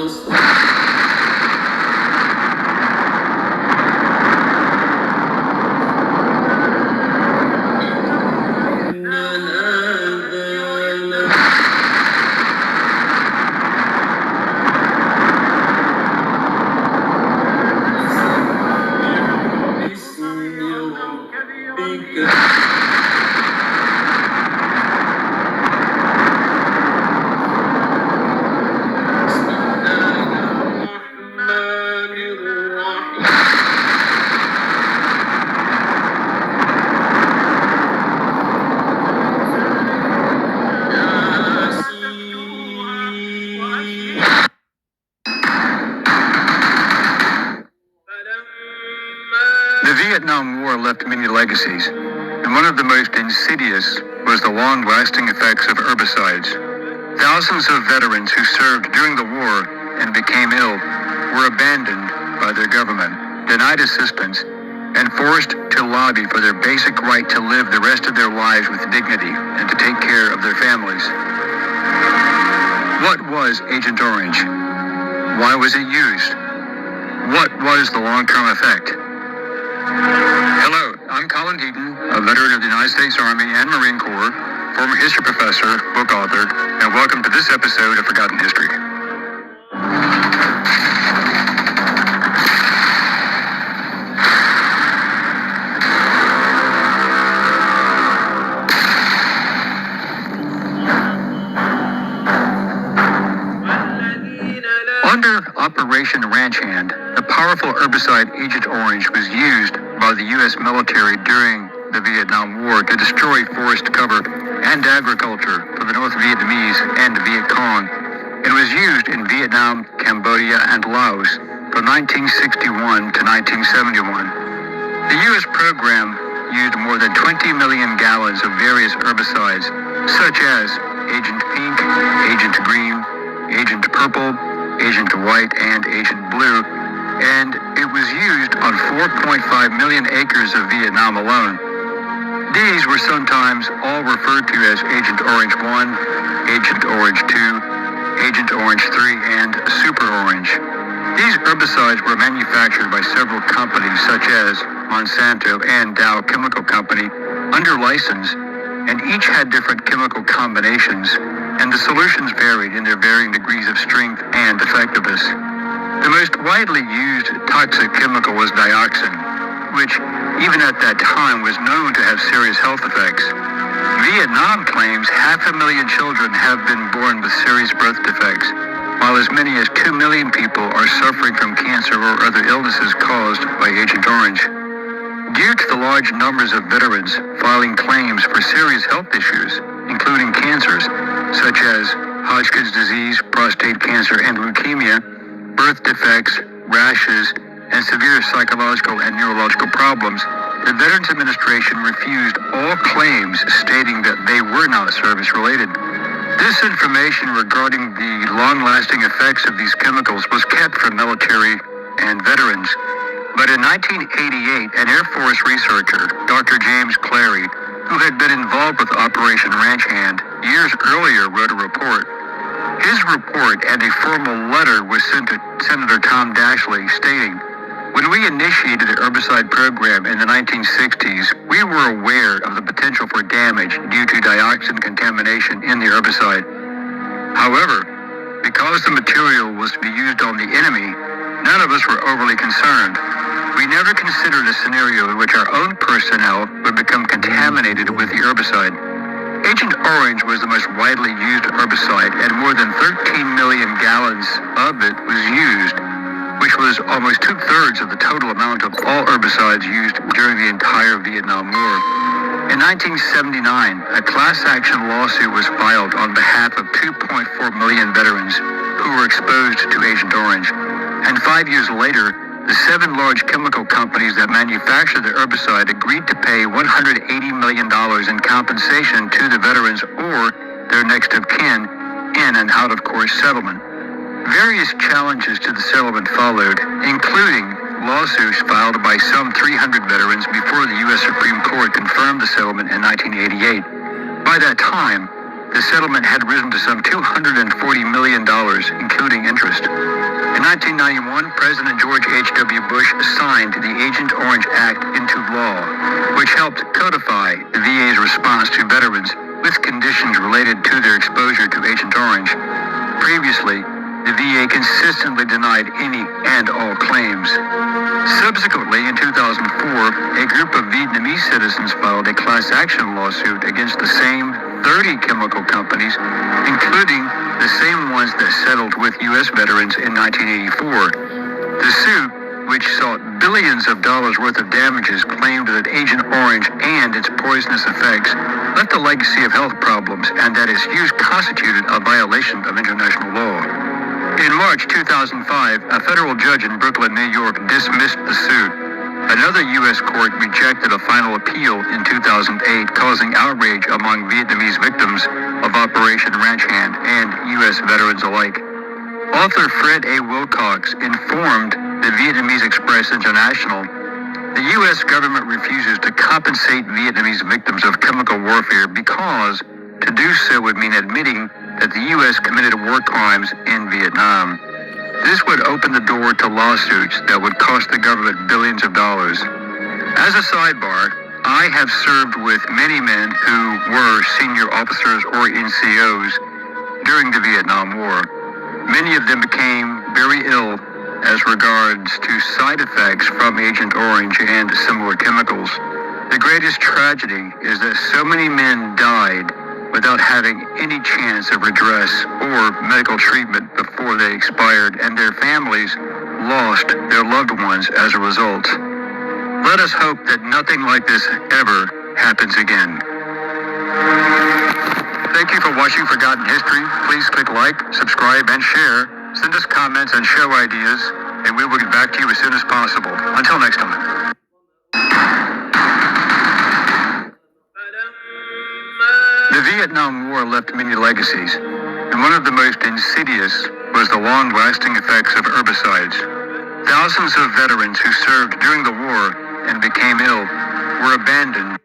The Vietnam War left many legacies, and one of the most insidious was the long-lasting effects of herbicides. Thousands of veterans who served during the war and became ill were abandoned by their government, denied assistance, and forced to lobby for their basic right to live the rest of their lives with dignity and to take care of their families. What was Agent Orange? Why was it used? What was the long-term effect? Hello, I'm Colin Heaton, a veteran of the United States Army and Marine Corps, former history professor, book author, and welcome to this episode of Forgotten History. Under Operation Ranch Hand, the powerful herbicide Agent Orange was used by the U.S. military during the Vietnam War to destroy forest cover and agriculture for the North Vietnamese and Viet Cong, and was used in Vietnam, Cambodia, and Laos from 1961 to 1971. The U.S. program used more than 20 million gallons of various herbicides, such as Agent Pink, Agent Green, Agent Purple, Agent White, and Agent Blue, and it was used on 4.5 million acres of Vietnam alone. These were sometimes all referred to as Agent Orange 1, Agent Orange 2, Agent Orange 3, and Super Orange. These herbicides were manufactured by several companies such as Monsanto and Dow Chemical Company under license, and each had different chemical combinations, and the solutions varied in their varying degrees of strength and effectiveness. The most widely used toxic chemical was dioxin, which even at that time was known to have serious health effects. Vietnam claims 500,000 children have been born with serious birth defects, while as many as 2 million people are suffering from cancer or other illnesses caused by Agent Orange. Due to the large numbers of veterans filing claims for serious health issues, including cancers such as Hodgkin's disease, prostate cancer, and leukemia, birth defects, rashes, and severe psychological and neurological problems, the Veterans Administration refused all claims stating that they were not service-related. This information regarding the long-lasting effects of these chemicals was kept from military and veterans. But in 1988, an Air Force researcher, Dr. James Clary, who had been involved with Operation Ranch Hand years earlier, wrote a report. His report and a formal letter was sent to Senator Tom Daschle stating, "When we initiated the herbicide program in the 1960s, we were aware of the potential for damage due to dioxin contamination in the herbicide. However, because the material was to be used on the enemy, none of us were overly concerned. We never considered a scenario in which our own personnel would become contaminated with the herbicide." Agent Orange was the most widely used herbicide, and more than 13 million gallons of it was used, which was almost 2/3 of the total amount of all herbicides used during the entire Vietnam War. In 1979, a class action lawsuit was filed on behalf of 2.4 million veterans who were exposed to Agent Orange. And 5 years later, the 7 large chemical companies that manufactured the herbicide agreed to pay $180 million in compensation to the veterans or their next of kin in an out-of-court settlement. Various challenges to the settlement followed, including lawsuits filed by some 300 veterans before the U.S. Supreme Court confirmed the settlement in 1988. By that time, the settlement had risen to some $240 million, including interest. In 1991, President George H.W. Bush signed the Agent Orange Act into law, which helped codify the VA's response to veterans with conditions related to their exposure to Agent Orange. Previously, the VA consistently denied any and all claims. Subsequently, in 2004, a group of Vietnamese citizens filed a class action lawsuit against the same 30 chemical companies, including the same ones that settled with U.S. veterans in 1984. The suit, which sought billions of dollars worth of damages, claimed that Agent Orange and its poisonous effects left a legacy of health problems and that its use constituted a violation of international law. In March 2005, a federal judge in Brooklyn, New York, dismissed the suit. Another U.S. court rejected a final appeal in 2008, causing outrage among Vietnamese victims of Operation Ranch Hand and U.S. veterans alike. Author Fred A. Wilcox informed the Vietnamese Express International, the U.S. government refuses to compensate Vietnamese victims of chemical warfare because to do so would mean admitting that the U.S. committed war crimes in Vietnam. This would open the door to lawsuits that would cost the government billions of dollars. As a sidebar, I have served with many men who were senior officers or NCOs during the Vietnam War. Many of them became very ill as regards to side effects from Agent Orange and similar chemicals. The greatest tragedy is that so many men died without having any chance of redress or medical treatment before they expired, and their families lost their loved ones as a result. Let us hope that nothing like this ever happens again. Thank you for watching Forgotten History. Please click like, subscribe, and share. Send us comments and show ideas, and we will get back to you as soon as possible. Until next time. The Vietnam War left many legacies, and one of the most insidious was the long-lasting effects of herbicides. Thousands of veterans who served during the war and became ill were abandoned.